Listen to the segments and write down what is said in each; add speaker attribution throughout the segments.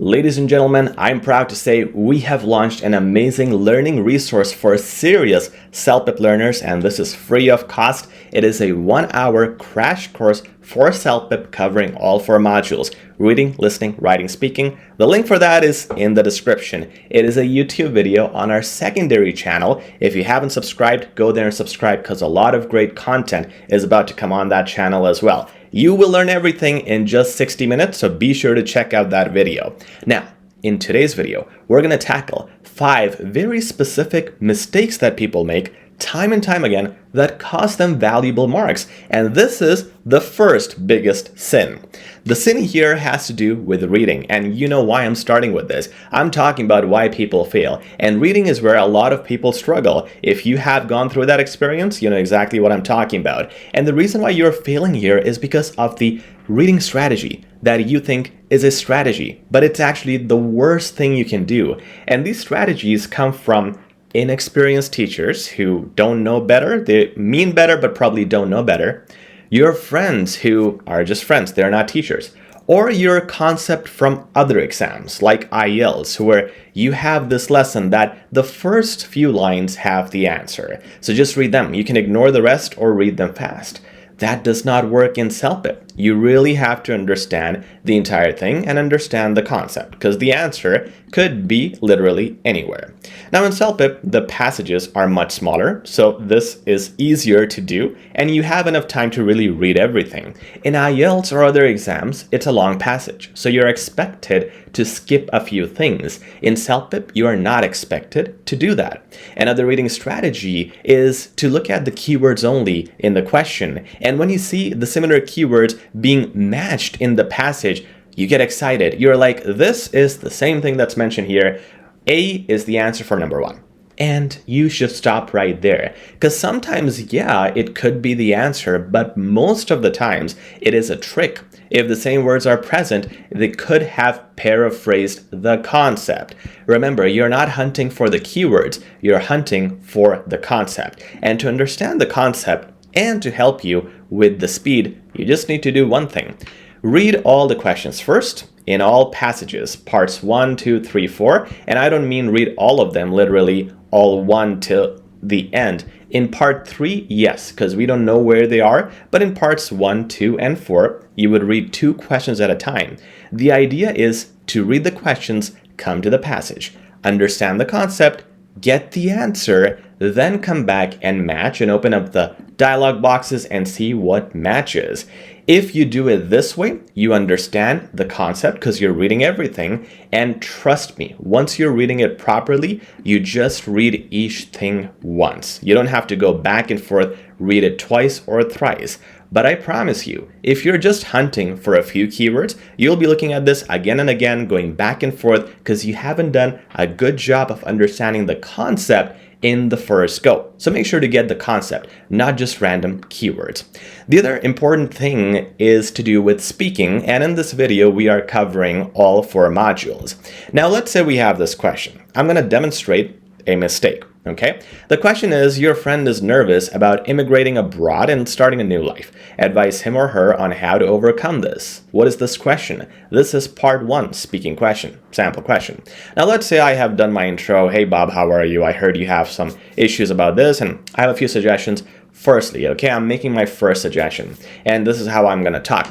Speaker 1: Ladies and gentlemen, I'm proud to say we have launched an amazing learning resource for serious CELPIP learners, and this is free of cost. It is a 1-hour crash course for CELPIP covering all 4 modules: reading, listening, writing, speaking. The link for that is in the description. It is a YouTube video on our secondary channel. If you haven't subscribed, go there and subscribe because a lot of great content is about to come on that channel as well. You will learn everything in just 60 minutes, so be sure to check out that video. Now, in today's video, we're going to tackle 5 very specific mistakes that people make time and time again that cost them valuable marks. And this is the first biggest sin. The sin here has to do with reading, and you know why I'm starting with this. I'm talking about why people fail, and reading is where a lot of people struggle. If you have gone through that experience, you know exactly what I'm talking about. And the reason why you're failing here is because of the reading strategy that you think is a strategy, but it's actually the worst thing you can do. And these strategies come from inexperienced teachers who don't know better. They mean better, but probably don't know better. Your friends who are just friends, they're not teachers. Or your concept from other exams, like IELTS, where you have this lesson that the first few lines have the answer. So just read them. You can ignore the rest or read them fast. That does not work in CELPIP. You really have to understand the entire thing and understand the concept, because the answer could be literally anywhere. Now in CELPIP, the passages are much smaller, so this is easier to do, and you have enough time to really read everything. In IELTS or other exams, it's a long passage, so you're expected to skip a few things. In CELPIP, you are not expected to do that. Another reading strategy is to look at the keywords only in the question, and when you see the similar keywords being matched in the passage, you get excited. You're like, this is the same thing that's mentioned here. A is the answer for number 1. And you should stop right there. Because sometimes, yeah, it could be the answer, but most of the times it is a trick. If the same words are present, they could have paraphrased the concept. Remember, you're not hunting for the keywords, you're hunting for the concept. And to understand the concept and to help you with the speed, you just need to do one thing. Read all the questions first in all passages, parts 1, 2, 3, 4. And I don't mean read all of them, literally all 1 till the end. In part 3, yes, because we don't know where they are. But in parts 1, 2, and 4, you would read 2 questions at a time. The idea is to read the questions, come to the passage, understand the concept, get the answer, then come back and match and open up the dialog boxes and see what matches. If you do it this way, you understand the concept because you're reading everything. And trust me, once you're reading it properly, you just read each thing once. You don't have to go back and forth, read it twice or thrice. But I promise you, if you're just hunting for a few keywords, you'll be looking at this again and again, going back and forth because you haven't done a good job of understanding the concept in the first go. So make sure to get the concept, not just random keywords. The other important thing is to do with speaking, and in this video we are covering all 4 modules. Now let's say we have this question. I'm going to demonstrate a mistake. Okay? The question is, your friend is nervous about immigrating abroad and starting a new life. Advise him or her on how to overcome this. What is this question? This is part 1, speaking question, sample question. Now let's say I have done my intro. Hey Bob, how are you? I heard you have some issues about this, and I have a few suggestions. Firstly, okay, I'm making my first suggestion, and this is how I'm going to talk.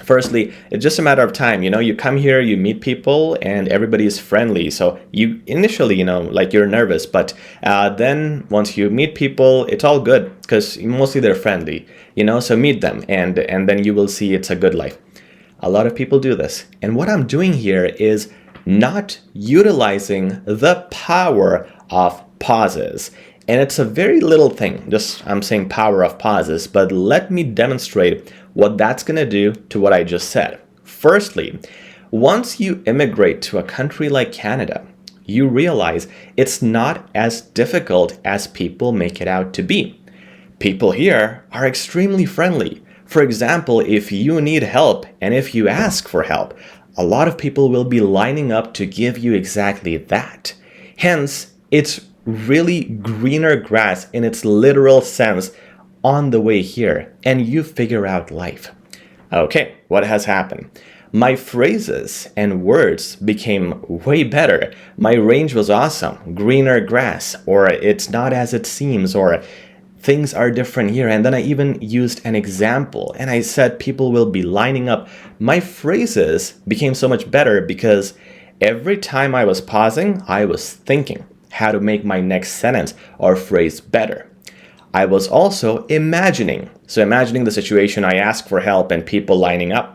Speaker 1: Firstly, it's just a matter of time. You come here, you meet people, and everybody is friendly. So you initially, like you're nervous, but then once you meet people, it's all good because mostly they're friendly, so meet them and then you will see it's a good life. A lot of people do this. And what I'm doing here is not utilizing the power of pauses. And it's a very little thing, I'm saying power of pauses, but let me demonstrate what that's going to do to what I just said. Firstly, once you immigrate to a country like Canada, you realize it's not as difficult as people make it out to be. People here are extremely friendly. For example, if you need help and if you ask for help, a lot of people will be lining up to give you exactly that. Hence, it's really greener grass in its literal sense on the way here, and you figure out life. Okay, what has happened? My phrases and words became way better. My range was awesome. Greener grass, or it's not as it seems, or things are different here. And then I even used an example and I said people will be lining up. My phrases became so much better because every time I was pausing, I was thinking how to make my next sentence or phrase better. I was also imagining. So imagining the situation, I asked for help and people lining up.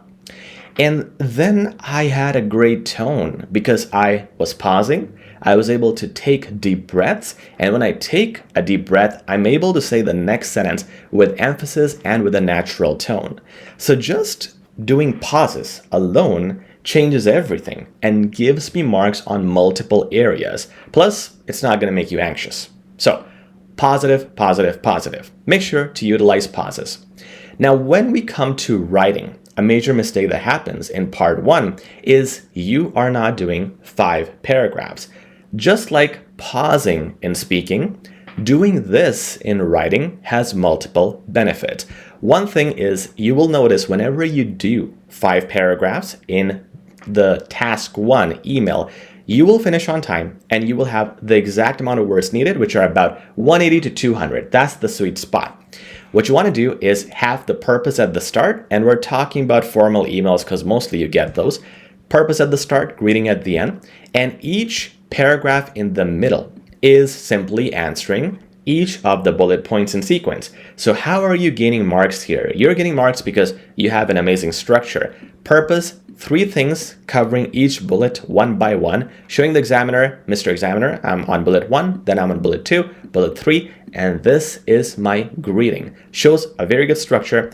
Speaker 1: And then I had a great tone because I was pausing. I was able to take deep breaths. And when I take a deep breath, I'm able to say the next sentence with emphasis and with a natural tone. So just doing pauses alone changes everything and gives me marks on multiple areas. Plus, it's not going to make you anxious. So, positive, positive, positive. Make sure to utilize pauses. Now, when we come to writing, a major mistake that happens in part 1 is you are not doing 5 paragraphs. Just like pausing in speaking, doing this in writing has multiple benefits. One thing is you will notice whenever you do 5 paragraphs in the task 1 email, you will finish on time and you will have the exact amount of words needed, which are about 180 to 200. That's the sweet spot. What you want to do is have the purpose at the start, and we're talking about formal emails because mostly you get those. Purpose at the start, greeting at the end, and each paragraph in the middle is simply answering each of the bullet points in sequence. So how are you gaining marks here? You're getting marks because you have an amazing structure. Purpose, 3 things covering each bullet one by one, showing the examiner, Mr. Examiner, I'm on bullet 1, then I'm on bullet 2, bullet 3, and this is my greeting. Shows a very good structure.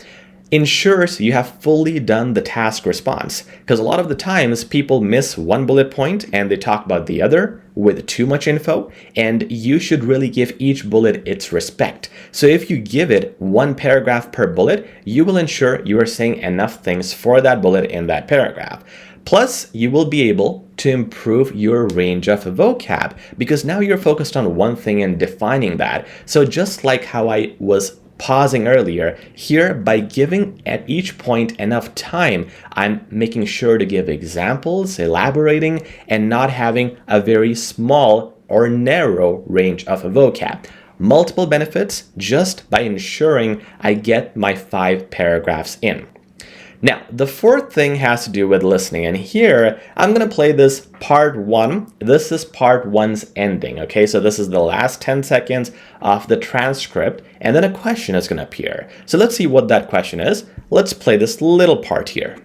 Speaker 1: Ensures you have fully done the task response, because a lot of the times people miss one bullet point and they talk about the other with too much info, and you should really give each bullet its respect. So if you give it 1 paragraph per bullet, you will ensure you are saying enough things for that bullet in that paragraph. Plus, you will be able to improve your range of vocab because now you're focused on one thing and defining that. So just like how I was pausing earlier, here by giving at each point enough time, I'm making sure to give examples, elaborating, and not having a very small or narrow range of vocab. Multiple benefits just by ensuring I get my 5 paragraphs in. Now, the 4th thing has to do with listening, and here I'm going to play this part 1. This is part 1's ending, okay? So this is the last 10 seconds of the transcript, and then a question is going to appear. So let's see what that question is. Let's play this little part here.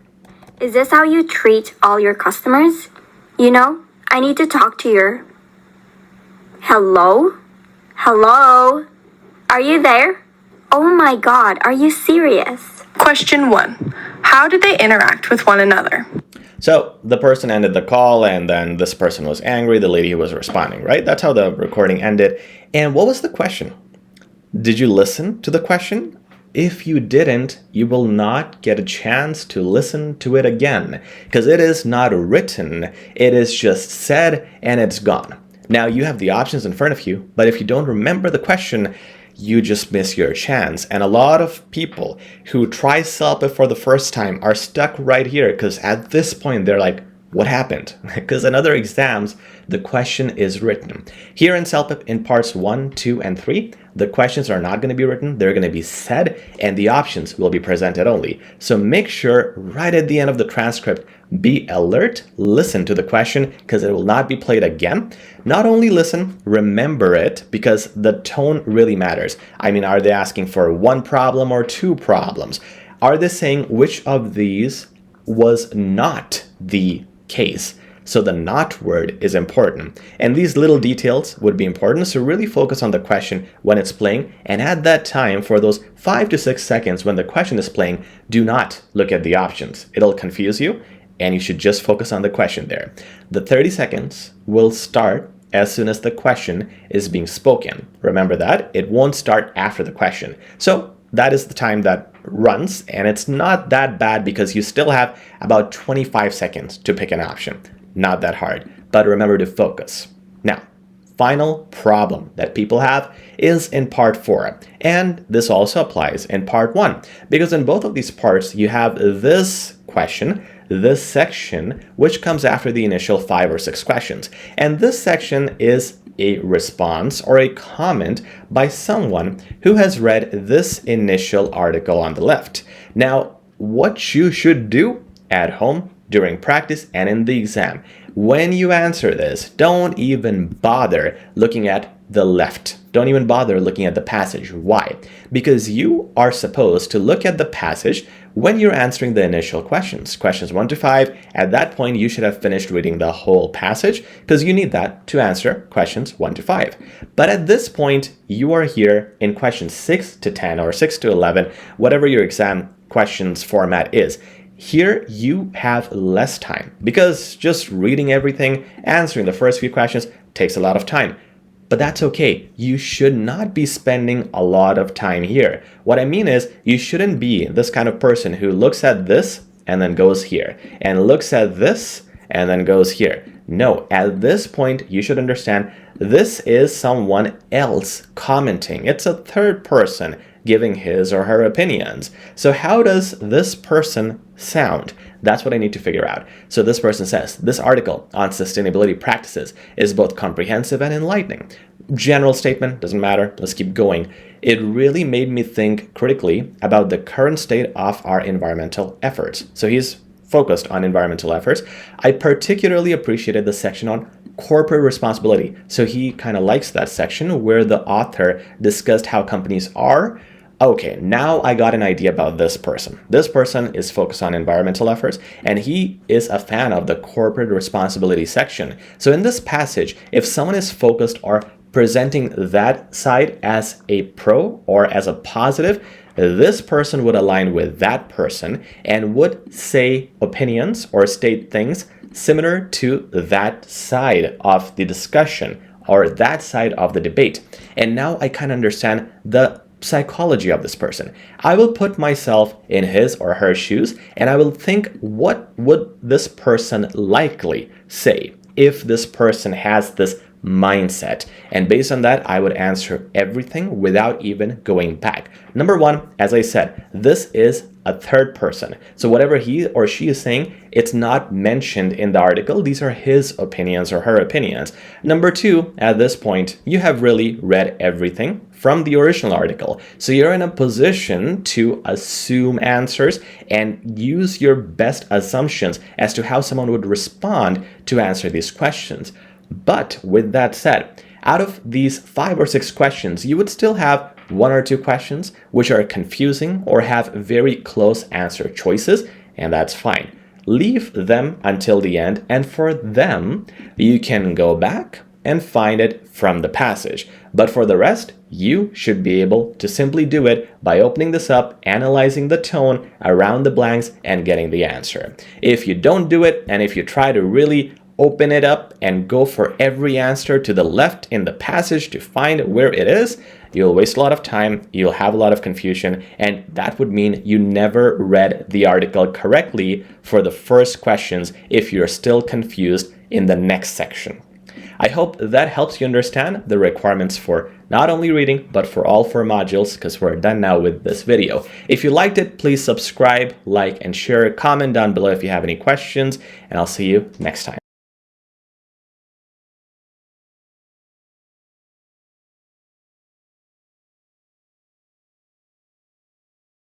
Speaker 2: Is this how you treat all your customers? You know, I need to talk to your... Hello? Hello? Are you there? Oh my God, are you serious?
Speaker 3: Question 1. How did they interact with one another?
Speaker 1: So the person ended the call and then this person was angry, the lady who was responding, right? That's how the recording ended. And what was the question? Did you listen to the question? If you didn't, you will not get a chance to listen to it again because it is not written. It is just said and it's gone. Now you have the options in front of you, but if you don't remember the question, you just miss your chance. And a lot of people who try CELPIP for the first time are stuck right here because at this point they're like, what happened? Because in other exams, the question is written. Here in CELPIP, in parts 1, 2, and 3, the questions are not going to be written. They're going to be said, and the options will be presented only. So make sure right at the end of the transcript, be alert, listen to the question because it will not be played again. Not only listen, remember it because the tone really matters. I mean, are they asking for 1 problem or 2 problems? Are they saying which of these was not the case? So the not word is important. And these little details would be important. So really focus on the question when it's playing and at that time for those 5 to 6 seconds when the question is playing, do not look at the options. It'll confuse you and you should just focus on the question there. The 30 seconds will start as soon as the question is being spoken. Remember that it won't start after the question. So that is the time that runs and it's not that bad because you still have about 25 seconds to pick an option. Not that hard, but remember to focus. Now, final problem that people have is in part 4. And this also applies in part 1 because in both of these parts, you have this question, this section, which comes after the initial 5 or 6 questions. And this section is a response or a comment by someone who has read this initial article on the left. Now, what you should do at home, during practice, and in the exam, when you answer this, don't even bother looking at the left. Don't even bother looking at the passage. Why? Because you are supposed to look at the passage when you're answering the initial questions, questions 1 to 5. At that point, you should have finished reading the whole passage because you need that to answer questions 1 to 5. But at this point, you are here in questions 6 to 10 or 6 to 11, whatever your exam questions format is. Here you have less time because just reading everything, answering the first few questions takes a lot of time. But that's okay. You should not be spending a lot of time here. What I mean is you shouldn't be this kind of person who looks at this and then goes here and looks at this and then goes here. No, at this point, you should understand this is someone else commenting. It's a third person giving his or her opinions. So how does this person sound? That's what I need to figure out. So this person says, this article on sustainability practices is both comprehensive and enlightening. General statement, doesn't matter. Let's keep going. It really made me think critically about the current state of our environmental efforts. So he's focused on environmental efforts. I particularly appreciated the section on corporate responsibility. So he kind of likes that section where the author discussed how companies are. Okay, now I got an idea about this person. This person is focused on environmental efforts, and he is a fan of the corporate responsibility section. So in this passage, if someone is focused or presenting that side as a pro or as a positive, this person would align with that person and would say opinions or state things similar to that side of the discussion or that side of the debate. And now I kind of understand the psychology of this person. I will put myself in his or her shoes and I will think, what would this person likely say if this person has this mindset? And based on that, I would answer everything without even going back. Number one, as I said, this is a third person. So whatever he or she is saying, it's not mentioned in the article. These are his opinions or her opinions. Number two, at this point, you have really read everything from the original article. So you're in a position to assume answers and use your best assumptions as to how someone would respond to answer these questions. But with that said, out of these 5 or 6 questions, you would still have 1 or 2 questions which are confusing or have very close answer choices, and that's fine. Leave them until the end, and for them, you can go back and find it from the passage. But for the rest, you should be able to simply do it by opening this up, analyzing the tone around the blanks, and getting the answer. If you don't do it, and if you try to really open it up and go for every answer to the left in the passage to find where it is, you'll waste a lot of time, you'll have a lot of confusion, and that would mean you never read the article correctly for the first questions if you're still confused in the next section. I hope that helps you understand the requirements for not only reading, but for all 4 modules, because we're done now with this video. If you liked it, please subscribe, like, and share. Comment down below if you have any questions, and I'll see you next time.